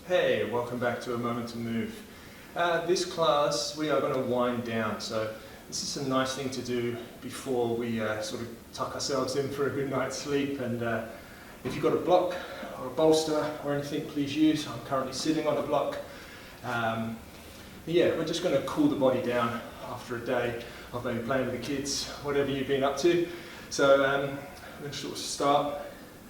Hey, welcome back to A Moment to Move. This class we are going to wind down, so this is a nice thing to do before we sort of tuck ourselves in for a good night's sleep. And if you've got a block or a bolster or anything, please use. I'm currently sitting on a block. Yeah, we're just going to cool the body down after a day of maybe playing with the kids, whatever you've been up to. So we'll sort of start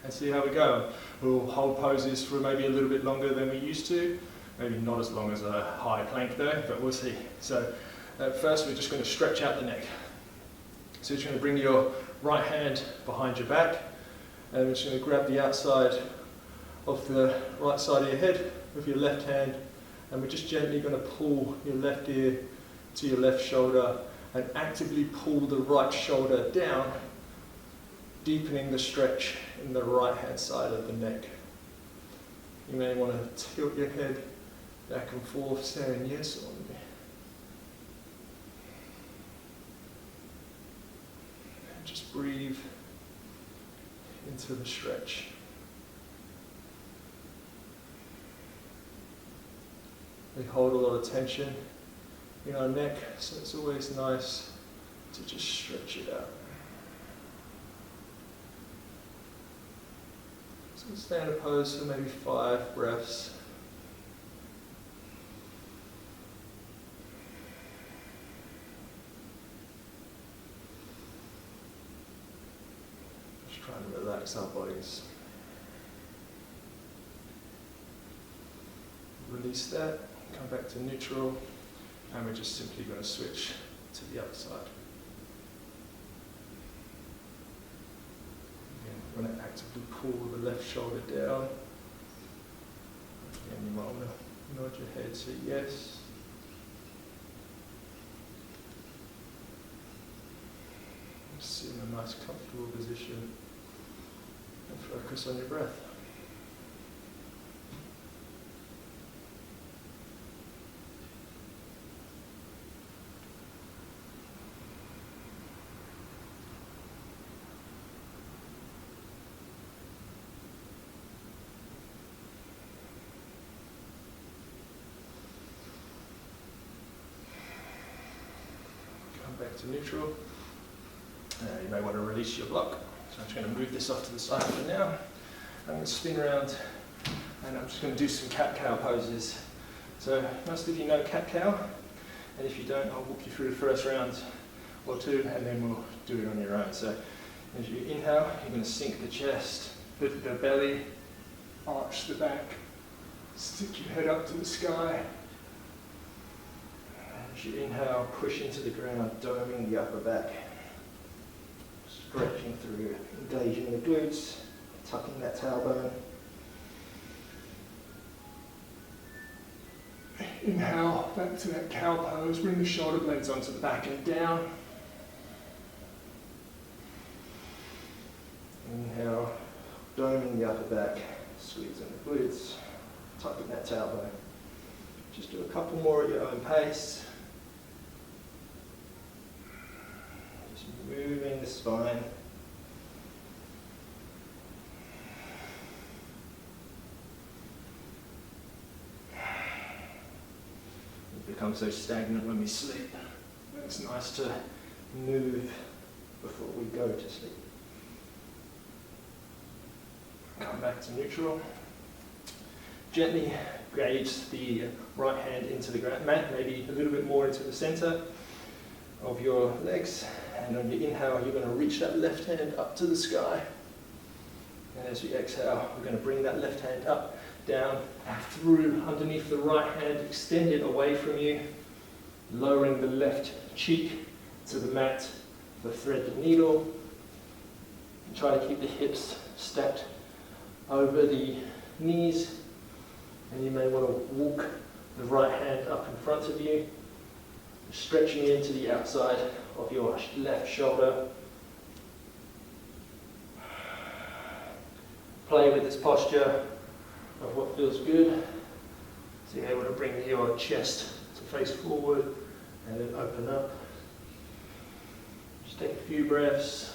and see how we go. We'll hold poses for maybe a little bit longer than we used to. Maybe not as long as a high plank though, but we'll see. So first we're just going to stretch out the neck. So you're just going to bring your right hand behind your back and we're just going to grab the outside of the right side of your head with your left hand, and we're just gently going to pull your left ear to your left shoulder and actively pull the right shoulder down, deepening the stretch in the right hand side of the neck. You may want to tilt your head back and forth, saying yes or no. And just breathe into the stretch. We hold a lot of tension in our neck, so it's always nice to just stretch it out. So stay in a pose for maybe 5 breaths. Just trying to relax our bodies. Release that, come back to neutral, and we're just simply going to switch to the other side. We're going to actively pull the left shoulder down. And you might want to nod your head, say yes. Just sit in a nice comfortable position and focus on your breath. Back to neutral. You may want to release your block. So I'm just going to move this off to the side for now. I'm going to spin around and I'm just going to do some cat-cow poses. So most of you know cat-cow, and if you don't, I'll walk you through the first round or two and then we'll do it on your own. So as you inhale, you're going to sink the chest, lift the belly, arch the back, stick your head up to the sky. As you inhale, push into the ground, doming the upper back. Stretching through, engaging the glutes, tucking that tailbone. Inhale, back to that cow pose, bring the shoulder blades onto the back and down. Inhale, doming the upper back, squeezing the glutes, tucking that tailbone. Just do a couple more at your own pace. Moving the spine. We become so stagnant when we sleep. It's nice to move before we go to sleep. Come back to neutral. Gently gauge the right hand into the mat, maybe a little bit more into the center of your legs. And on your inhale, you're going to reach that left hand up to the sky. And as you exhale, we're going to bring that left hand up, down, and through underneath the right hand, extend it away from you, lowering the left cheek to the mat for thread the needle. And try to keep the hips stacked over the knees. And you may want to walk the right hand up in front of you, stretching into the outside of your left shoulder. Play with this posture of what feels good. So you're able to bring your chest to face forward and then open up. Just take a few breaths.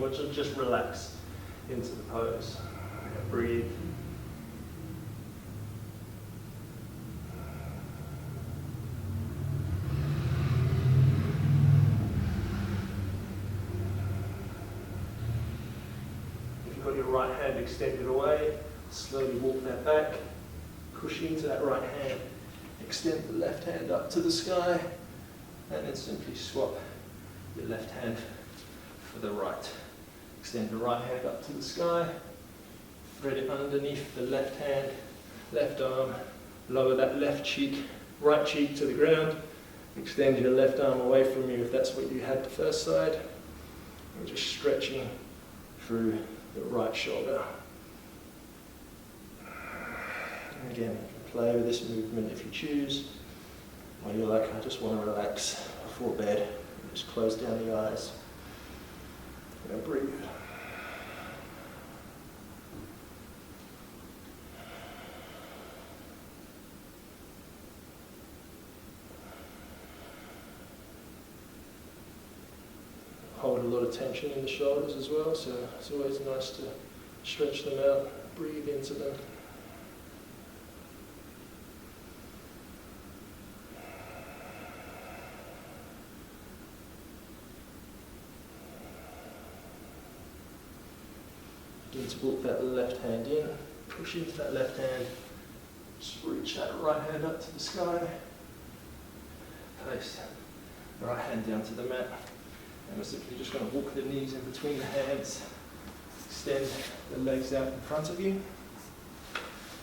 want to just relax into the pose. Breathe. If you've got your right hand extended away, slowly walk that back, push into that right hand, extend the left hand up to the sky, and then simply swap your left hand for the right. Extend the right hand up to the sky, thread it underneath the left hand, left arm, lower that left cheek, right cheek to the ground, extend your left arm away from you if that's what you had the first side, and just stretching through the right shoulder. And again, you can play with this movement if you choose, or you're like, I just want to relax before bed, just close down the eyes, and breathe. Hold a lot of tension in the shoulders as well, so it's always nice to stretch them out, breathe into them. Begin to walk that left hand in, push into that left hand, just reach that right hand up to the sky, place the right hand down to the mat. And we're simply just going to walk the knees in between the hands, extend the legs out in front of you.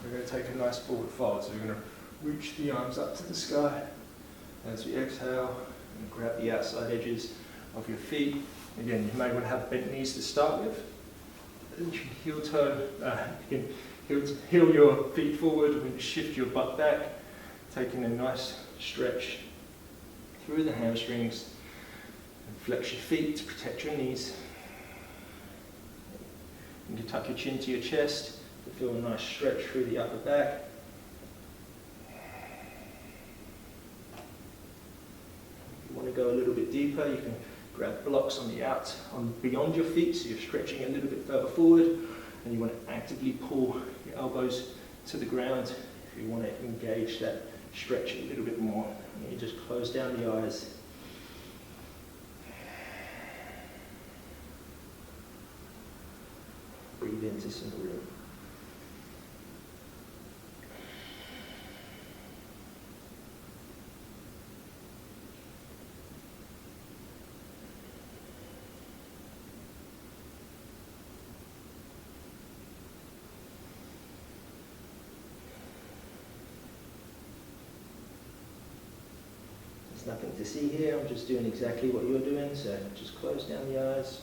We're going to take a nice forward fold, so we're going to reach the arms up to the sky. As we exhale, and grab the outside edges of your feet. Again, you may want to have bent knees to start with. And you can heel your feet forward and shift your butt back, taking a nice stretch through the hamstrings. Flex your feet to protect your knees. You can tuck your chin to your chest to feel a nice stretch through the upper back. If you want to go a little bit deeper, you can grab blocks on beyond your feet, so you're stretching a little bit further forward, and you want to actively pull your elbows to the ground if you want to engage that stretch a little bit more. And you just close down the eyes. Breathe into some room. There's nothing to see here, I'm just doing exactly what you're doing, so just close down the eyes.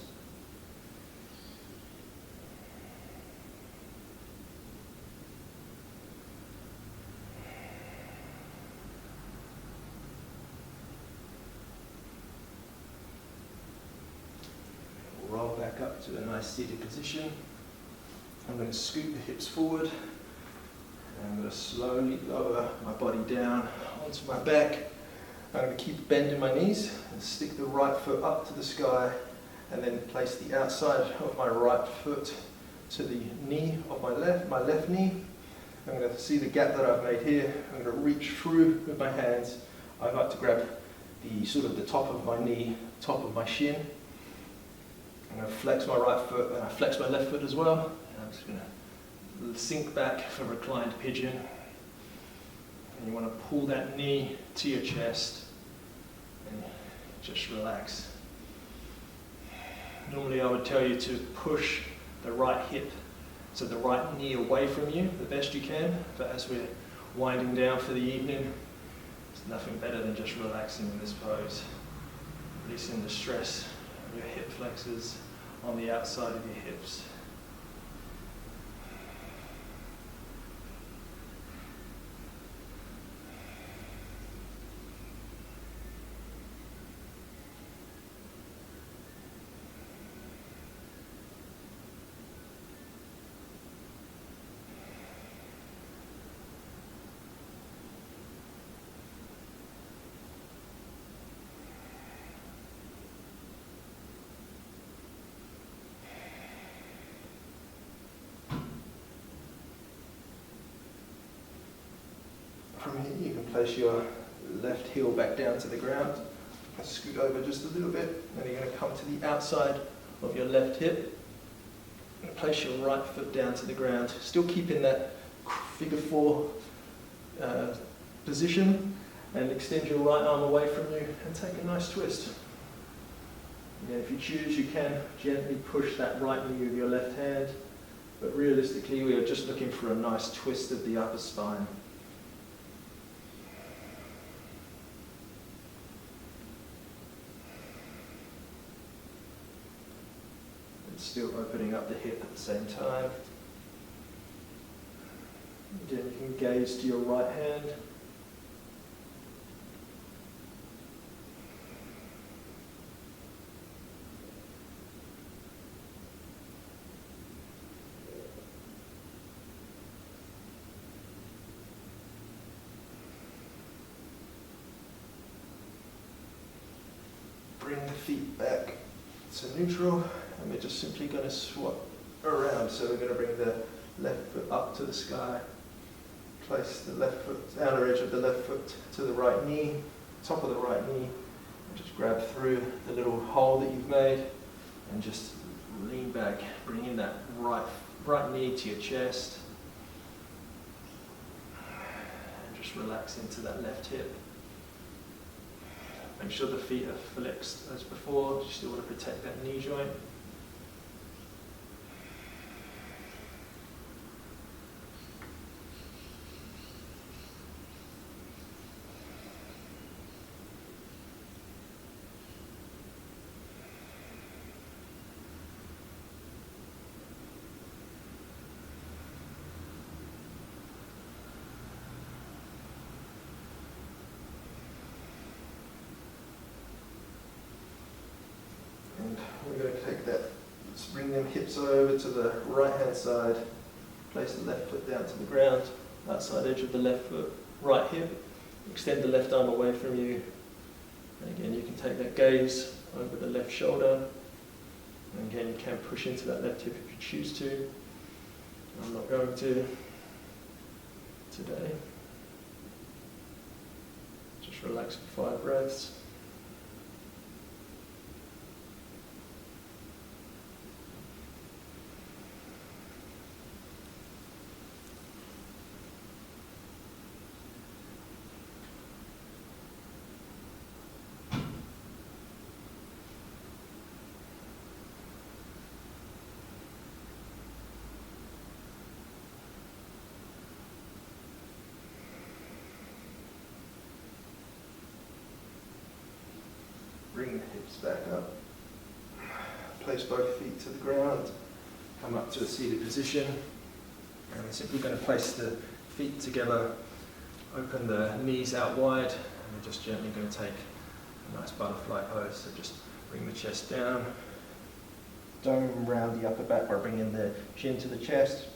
Roll back up to a nice seated position. I'm going to scoot the hips forward, and I'm going to slowly lower my body down onto my back. I'm going to keep bending my knees and stick the right foot up to the sky, and then place the outside of my right foot to the knee of my left knee. I'm going to see the gap that I've made here. I'm going to reach through with my hands. I like to grab the top of my knee, top of my shin. I'm going to flex my right foot, and I flex my left foot as well. And I'm just going to sink back for reclined pigeon. And you want to pull that knee to your chest and just relax. Normally I would tell you to push the right hip, so the right knee away from you the best you can, but as we're winding down for the evening, there's nothing better than just relaxing in this pose. Releasing the stress of your hip flexors on the outside of your hips. From here you can place your left heel back down to the ground, scoot over just a little bit, then you're going to come to the outside of your left hip and place your right foot down to the ground, still keeping that figure 4 position, and extend your right arm away from you and take a nice twist. Again, if you choose, you can gently push that right knee with your left hand, but realistically we are just looking for a nice twist of the upper spine. And still opening up the hip at the same time. Again, you can gaze to your right hand. Bring the feet back to neutral, and we're just simply going to swap around. So we're going to bring the left foot up to the sky, place the left foot, outer edge of the left foot to the right knee, top of the right knee, and just grab through the little hole that you've made, and just lean back, bringing that right knee to your chest, and just relax into that left hip. Make sure the feet are flexed as before, you still want to protect that knee joint. And we're going to take that, let's bring them hips over to the right hand side, place the left foot down to the ground, outside edge of the left foot, right hip, extend the left arm away from you, and again you can take that gaze over the left shoulder, and again you can push into that left hip if you choose to. I'm not going to today. Just relax for 5 breaths. Bring the hips back up. Place both feet to the ground. Come up to a seated position. And we're simply going to place the feet together, open the knees out wide, and we're just gently going to take a nice butterfly pose. So just bring the chest down. Dome round the upper back by bringing the chin to the chest.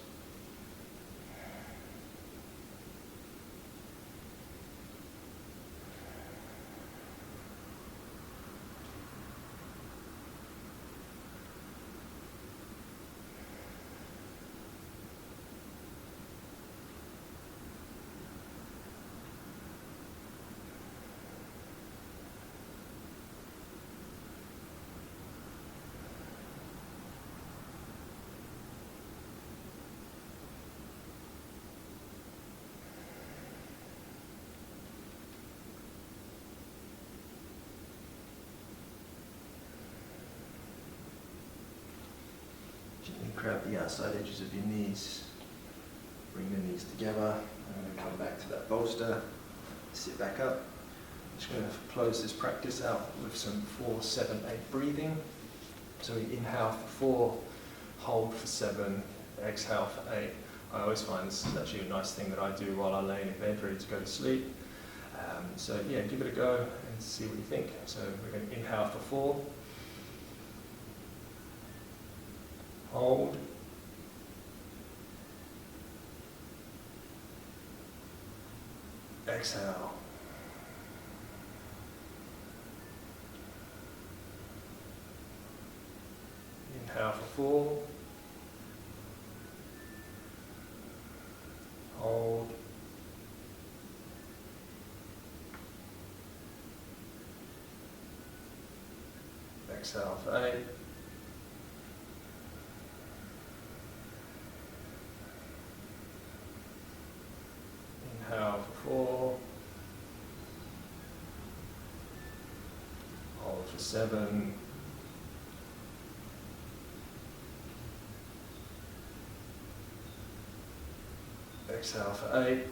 Gently grab the outside edges of your knees, bring the knees together, and then come back to that bolster, sit back up. I'm just going to close this practice out with some 4, 7, 8 breathing. So we inhale for 4, hold for 7, exhale for 8. I always find this is actually a nice thing that I do while I lay in bed ready to go to sleep. So yeah, give it a go and see what you think. So we're going to inhale for 4. Hold. Exhale. Inhale for 4. Hold. Exhale for 8. Inhale for 4. Hold for 7. Exhale for 8.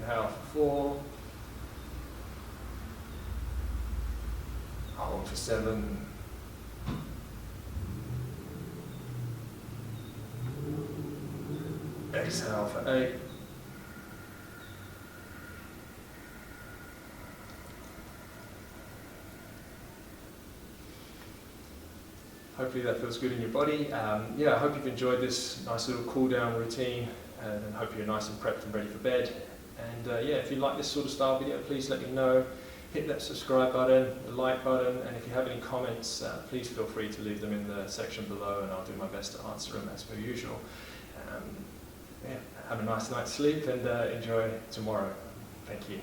Inhale for 4. Hold for 7. Exhale for 8. Hopefully that feels good in your body. Yeah, I hope you've enjoyed this nice little cool down routine, and hope you're nice and prepped and ready for bed. And yeah, if you like this sort of style video, please let me know. Hit that subscribe button, the like button, and if you have any comments, please feel free to leave them in the section below, and I'll do my best to answer them as per usual. Yeah, have a nice night's sleep and enjoy tomorrow. Thank you.